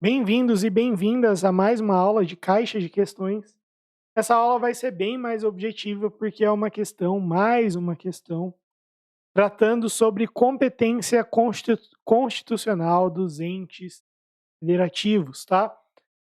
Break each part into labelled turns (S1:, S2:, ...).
S1: Bem-vindos e bem-vindas a mais uma aula de caixa de questões. Essa aula vai ser bem mais objetiva porque é uma questão, mais uma questão, tratando sobre competência constitucional dos entes federativos, tá?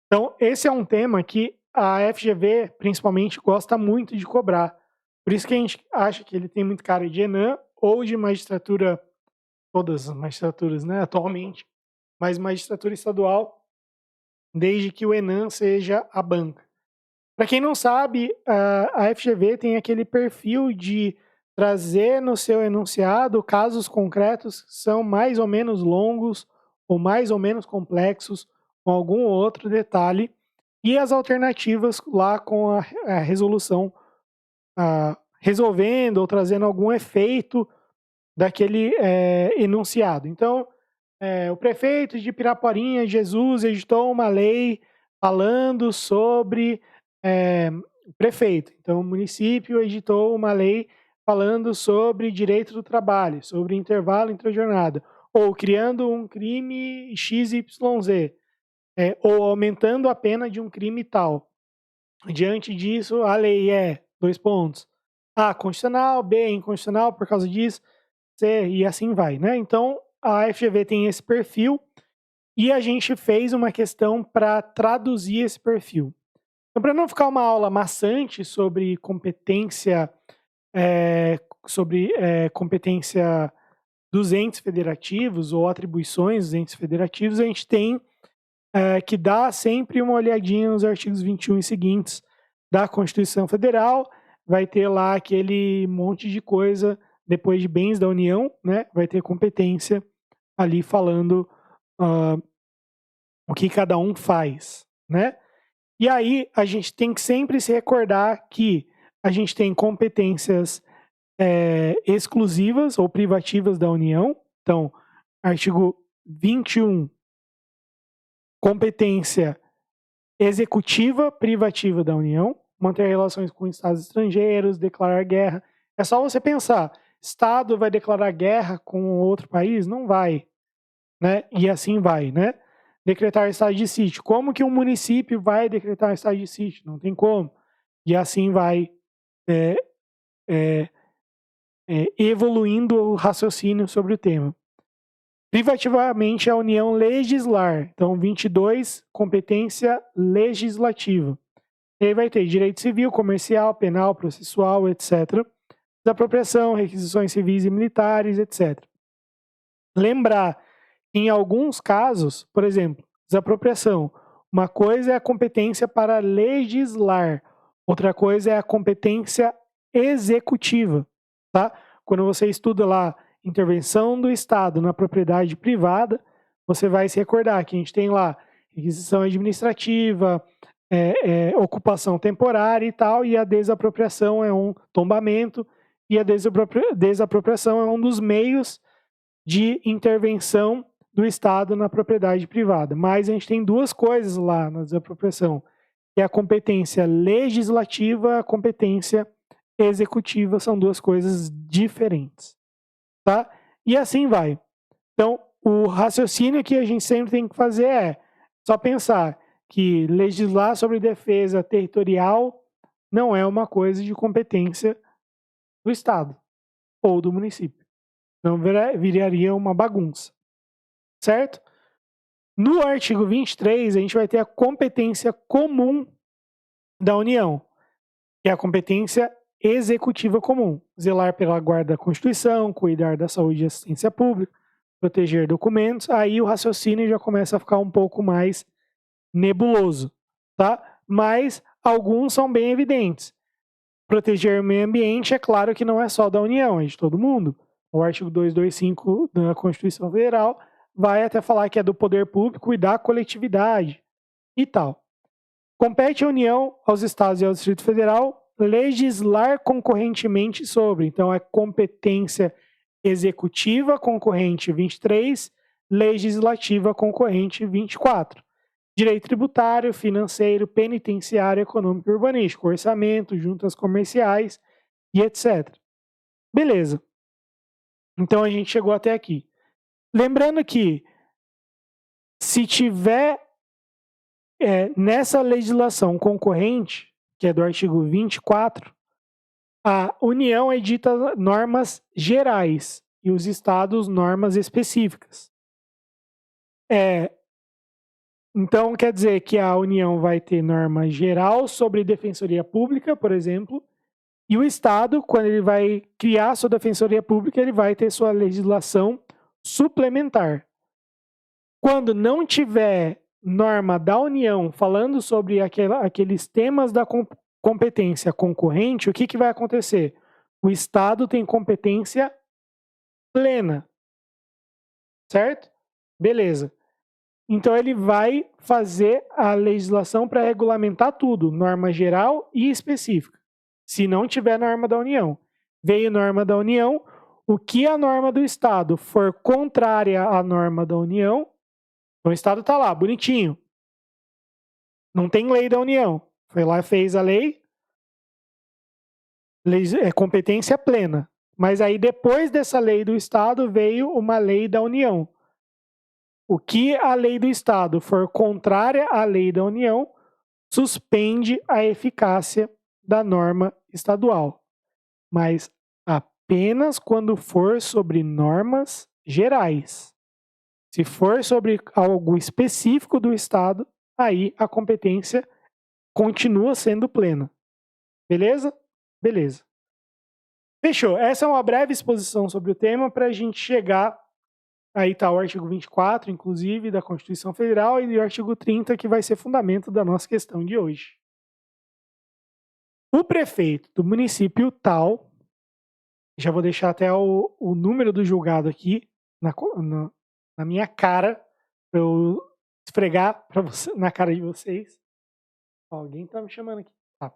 S1: Então, esse é um tema que a FGV, principalmente, gosta muito de cobrar. Por isso que a gente acha que ele tem muito cara de ENAM ou de magistratura, todas as magistraturas, né, atualmente, mas magistratura estadual, desde que o ENAM seja a banca. Para quem não sabe, a FGV tem aquele perfil de trazer no seu enunciado casos concretos que são mais ou menos longos ou mais ou menos complexos, com algum outro detalhe, e as alternativas lá com a resolução, resolvendo ou trazendo algum efeito daquele enunciado. Então, o prefeito de Piraporinha, Jesus, editou uma lei falando sobre o prefeito. Então, o município editou uma lei falando sobre direito do trabalho, sobre intervalo entre a jornada, ou criando um crime XYZ, ou aumentando a pena de um crime tal. Diante disso, a lei é, dois pontos, A, constitucional, B, inconstitucional por causa disso, C, e assim vai, né? Então, a FGV tem esse perfil e a gente fez uma questão para traduzir esse perfil. Então, para não ficar uma aula maçante sobre competência, competência dos entes federativos ou atribuições dos entes federativos, a gente tem que dar sempre uma olhadinha nos artigos 21 e seguintes da Constituição Federal. Vai ter lá aquele monte de coisa depois de bens da União, né? Vai ter competência ali falando o que cada um faz, né? E aí a gente tem que sempre se recordar que a gente tem competências exclusivas ou privativas da União. Então, artigo 21, competência executiva privativa da União, manter relações com estados estrangeiros, declarar guerra. É só você pensar, Estado vai declarar guerra com outro país? Não vai, né? E assim vai, né? Decretar estado de sítio. Como que um município vai decretar estado de sítio? Não tem como. E assim vai é, é, evoluindo o raciocínio sobre o tema. Privativamente, a União legislar. Então, 22, competência legislativa. E aí vai ter direito civil, comercial, penal, processual, etc. Desapropriação, requisições civis e militares, etc. Lembrar que em alguns casos, por exemplo, desapropriação, uma coisa é a competência para legislar, outra coisa é a competência executiva, tá? Quando você estuda lá intervenção do Estado na propriedade privada, você vai se recordar que a gente tem lá requisição administrativa, ocupação temporária e tal, e a desapropriação é um tombamento, e a desapropriação é um dos meios de intervenção do Estado na propriedade privada. Mas a gente tem duas coisas lá na desapropriação, que é a competência legislativa e a competência executiva, são duas coisas diferentes, tá? E assim vai. Então, o raciocínio que a gente sempre tem que fazer é só pensar que legislar sobre defesa territorial não é uma coisa de competência do Estado ou do município. Não viraria uma bagunça, certo? No artigo 23, a gente vai ter a competência comum da União, que é a competência executiva comum. Zelar pela guarda da Constituição, cuidar da saúde e assistência pública, proteger documentos. Aí o raciocínio já começa a ficar um pouco mais nebuloso, tá? Mas alguns são bem evidentes. Proteger o meio ambiente, é claro que não é só da União, é de todo mundo. O artigo 225 da Constituição Federal vai até falar que é do poder público e da coletividade e tal. Compete à União, aos Estados e ao Distrito Federal legislar concorrentemente sobre. Então, é competência executiva concorrente 23, legislativa concorrente 24. Direito tributário, financeiro, penitenciário, econômico e urbanístico, orçamento, juntas comerciais e etc. Beleza. Então a gente chegou até aqui. Lembrando que se tiver nessa legislação concorrente, que é do artigo 24, a União edita normas gerais e os estados normas específicas. Então, quer dizer que a União vai ter norma geral sobre defensoria pública, por exemplo, e o Estado, quando ele vai criar sua defensoria pública, ele vai ter sua legislação suplementar. Quando não tiver norma da União falando sobre aqueles temas da competência concorrente, o que vai acontecer? O Estado tem competência plena. Certo? Beleza. Então ele vai fazer a legislação para regulamentar tudo, norma geral e específica. Se não tiver norma da União. Veio norma da União, o que a norma do Estado for contrária à norma da União, então o Estado está lá, bonitinho. Não tem lei da União. Foi lá e fez a lei, competência plena. Mas aí depois dessa lei do Estado veio uma lei da União. O que a lei do Estado for contrária à lei da União, suspende a eficácia da norma estadual. Mas apenas quando for sobre normas gerais. Se for sobre algo específico do Estado, aí a competência continua sendo plena. Beleza? Beleza. Fechou. Essa é uma breve exposição sobre o tema para a gente chegar. Aí está o artigo 24, inclusive, da Constituição Federal, e o artigo 30, que vai ser fundamento da nossa questão de hoje. O prefeito do município tal, já vou deixar até o número do julgado aqui na minha cara, para eu esfregar na cara de vocês. Alguém está me chamando aqui. Tá.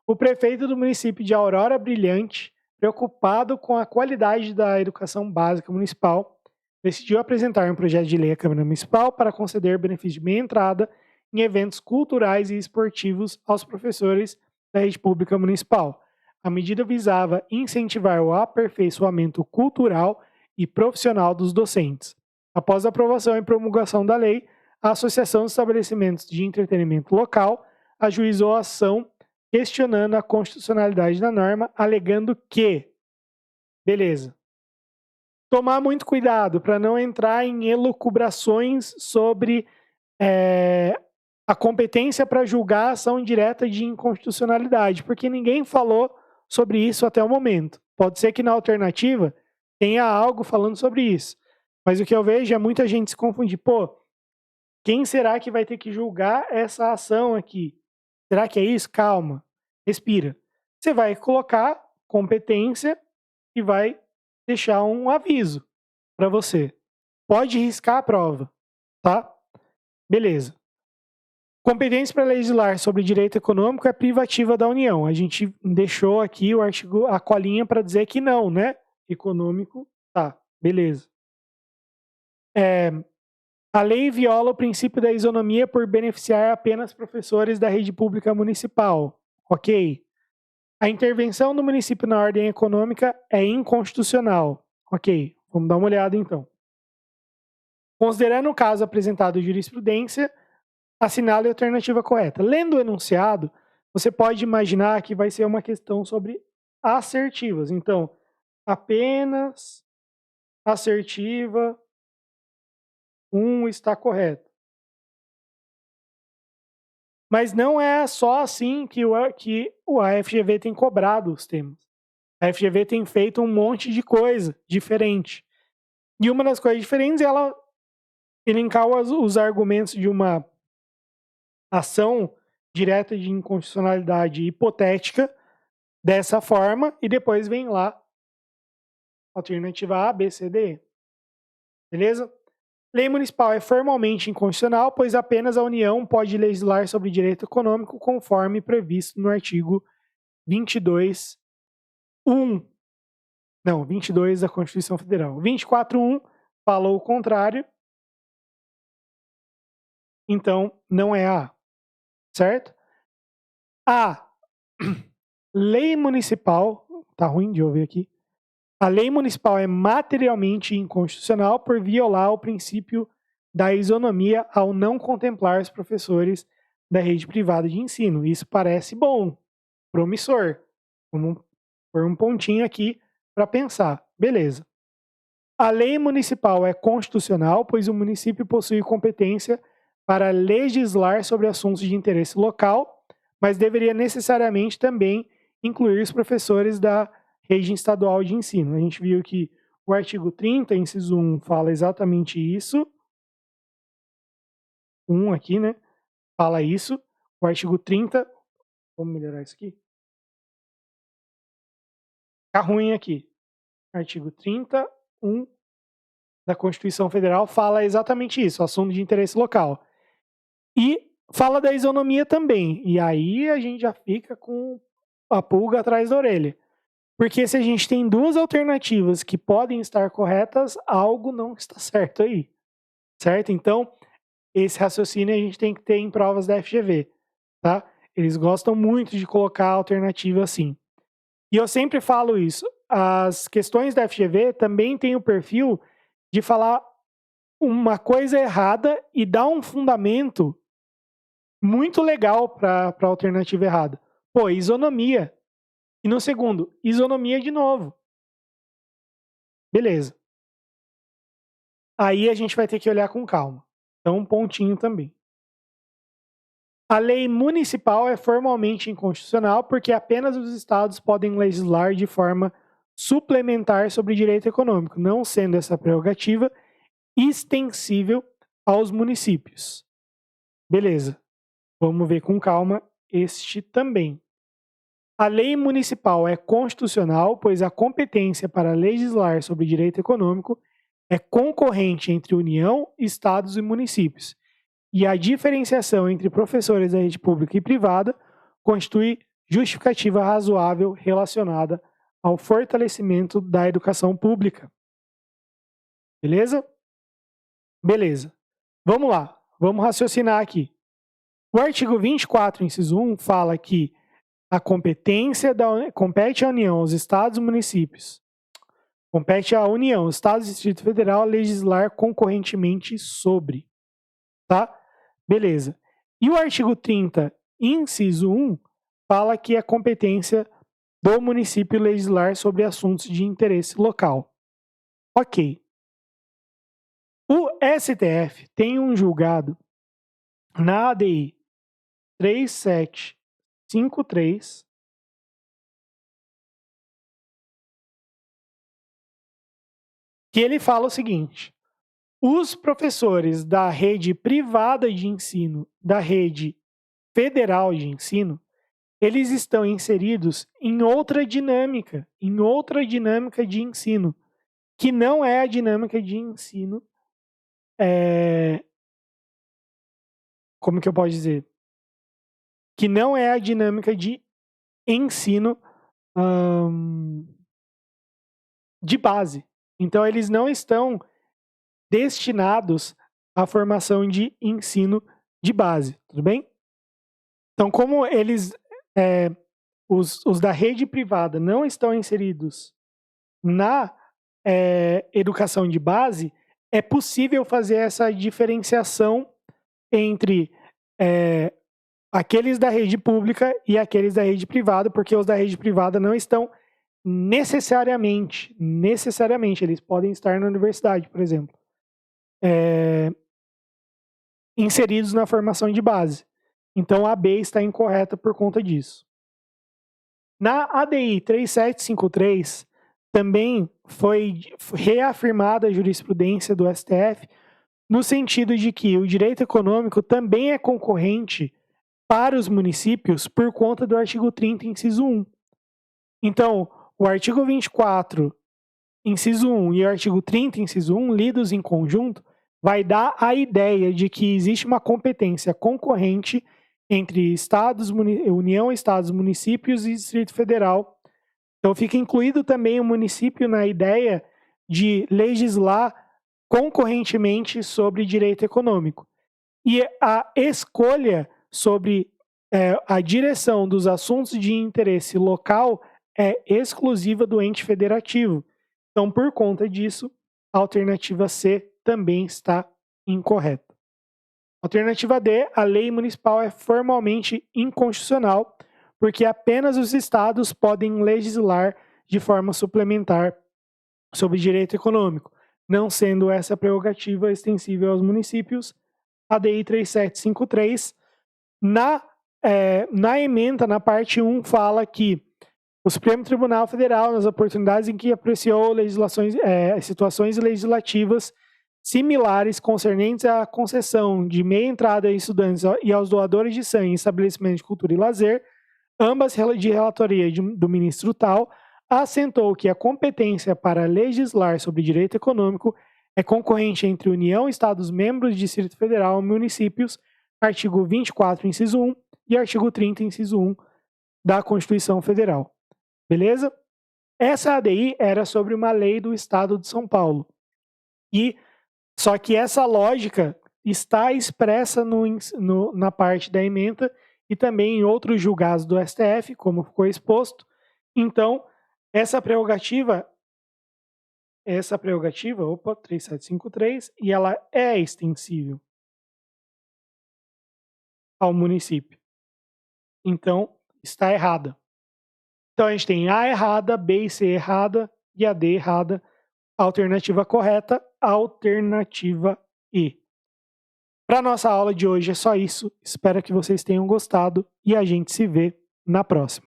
S1: O prefeito do município de Aurora Brilhante, preocupado com a qualidade da educação básica municipal, decidiu apresentar um projeto de lei à Câmara Municipal para conceder benefício de meia entrada em eventos culturais e esportivos aos professores da rede pública municipal. A medida visava incentivar o aperfeiçoamento cultural e profissional dos docentes. Após a aprovação e promulgação da lei, a Associação de Estabelecimentos de Entretenimento Local ajuizou a ação questionando a constitucionalidade da norma, alegando que, beleza, tomar muito cuidado para não entrar em elucubrações sobre a competência para julgar a ação direta de inconstitucionalidade, porque ninguém falou sobre isso até o momento. Pode ser que na alternativa tenha algo falando sobre isso, mas o que eu vejo é muita gente se confundir. Pô, quem será que vai ter que julgar essa ação aqui? Será que é isso? Calma, respira. Você vai colocar competência e vai deixar um aviso para você. Pode riscar a prova, tá? Beleza. Competência para legislar sobre direito econômico é privativa da União. A gente deixou aqui o artigo, a colinha para dizer que não, né? Econômico, tá, beleza. A lei viola o princípio da isonomia por beneficiar apenas professores da rede pública municipal. Ok. A intervenção do município na ordem econômica é inconstitucional. Ok. Vamos dar uma olhada então. Considerando o caso apresentado em jurisprudência, assinale a alternativa correta. Lendo o enunciado, você pode imaginar que vai ser uma questão sobre assertivas. Então, apenas assertiva 1 está correto. Mas não é só assim que a FGV tem cobrado os temas. A FGV tem feito um monte de coisa diferente. E uma das coisas diferentes é ela elencar os argumentos de uma ação direta de inconstitucionalidade hipotética dessa forma e depois vem lá alternativa A, B, C, D, E. Beleza? Lei municipal é formalmente inconstitucional, pois apenas a União pode legislar sobre direito econômico conforme previsto no artigo 22 da Constituição Federal. 24.1 falou o contrário, então não é a A, certo? A lei municipal, tá ruim de ouvir aqui, a lei municipal é materialmente inconstitucional por violar o princípio da isonomia ao não contemplar os professores da rede privada de ensino. Isso parece bom, promissor. Vamos pôr um pontinho aqui para pensar. Beleza. A lei municipal é constitucional, pois o município possui competência para legislar sobre assuntos de interesse local, mas deveria necessariamente também incluir os professores da rede estadual de ensino. A gente viu que o artigo 30, inciso 1, fala exatamente isso. 1 aqui, né? Fala isso. O artigo 30... Vamos melhorar isso aqui? Tá ruim aqui. Artigo 31 da Constituição Federal fala exatamente isso, assunto de interesse local. E fala da isonomia também. E aí a gente já fica com a pulga atrás da orelha. Porque se a gente tem duas alternativas que podem estar corretas, algo não está certo aí. Certo? Então, esse raciocínio a gente tem que ter em provas da FGV. Tá? Eles gostam muito de colocar a alternativa assim. E eu sempre falo isso. As questões da FGV também têm o perfil de falar uma coisa errada e dar um fundamento muito legal para a alternativa errada. Pô, isonomia. E no segundo, isonomia de novo. Beleza. Aí a gente vai ter que olhar com calma. Então, um pontinho também. A lei municipal é formalmente inconstitucional porque apenas os estados podem legislar de forma suplementar sobre direito econômico, não sendo essa prerrogativa extensível aos municípios. Beleza. Vamos ver com calma este também. A lei municipal é constitucional, pois a competência para legislar sobre direito econômico é concorrente entre União, estados e municípios. E a diferenciação entre professores da rede pública e privada constitui justificativa razoável relacionada ao fortalecimento da educação pública. Beleza? Beleza. Vamos lá. Vamos raciocinar aqui. O artigo 24, inciso 1, fala que a competência compete à União, aos estados e municípios. Compete à União, Estados e Distrito Federal legislar concorrentemente sobre. Tá? Beleza. E o artigo 30, inciso 1, fala que é competência do município legislar sobre assuntos de interesse local. Ok. O STF tem um julgado na ADI 3753 que ele fala o seguinte: os professores da rede privada de ensino, da rede federal de ensino, eles estão inseridos em outra dinâmica de ensino, que não é a dinâmica de ensino, como que eu posso dizer? Que não é a dinâmica de ensino de base. Então, eles não estão destinados à formação de ensino de base, tudo bem? Então, como eles, os da rede privada não estão inseridos na educação de base, é possível fazer essa diferenciação entre aqueles da rede pública e aqueles da rede privada, porque os da rede privada não estão necessariamente, eles podem estar na universidade, por exemplo, inseridos na formação de base. Então, a B está incorreta por conta disso. Na ADI 3753, também foi reafirmada a jurisprudência do STF, no sentido de que o direito econômico também é concorrente para os municípios por conta do artigo 30, inciso 1. Então, o artigo 24, inciso 1 e o artigo 30, inciso 1, lidos em conjunto, vai dar a ideia de que existe uma competência concorrente entre estados, União, estados, municípios e Distrito Federal. Então, fica incluído também o município na ideia de legislar concorrentemente sobre direito econômico. E a escolha sobre a direção dos assuntos de interesse local é exclusiva do ente federativo. Então, por conta disso, a alternativa C também está incorreta. Alternativa D, a lei municipal é formalmente inconstitucional, porque apenas os estados podem legislar de forma suplementar sobre direito econômico, não sendo essa prerrogativa extensível aos municípios. ADI 3753, na ementa, na parte 1, fala que o Supremo Tribunal Federal, nas oportunidades em que apreciou situações legislativas similares concernentes à concessão de meia entrada a estudantes e aos doadores de sangue em estabelecimentos de cultura e lazer, ambas de relatoria do ministro tal, assentou que a competência para legislar sobre direito econômico é concorrente entre União, Estados membros do Distrito Federal e municípios, artigo 24, inciso 1 e artigo 30, inciso 1 da Constituição Federal. Beleza? Essa ADI era sobre uma lei do Estado de São Paulo. Só que essa lógica está expressa na parte da ementa e também em outros julgados do STF, como ficou exposto. Então, essa prerrogativa, 3753, e ela é extensível ao município. Então, está errada. Então, a gente tem A errada, B e C errada e a D errada. A alternativa correta, alternativa E. Para nossa aula de hoje é só isso. Espero que vocês tenham gostado e a gente se vê na próxima.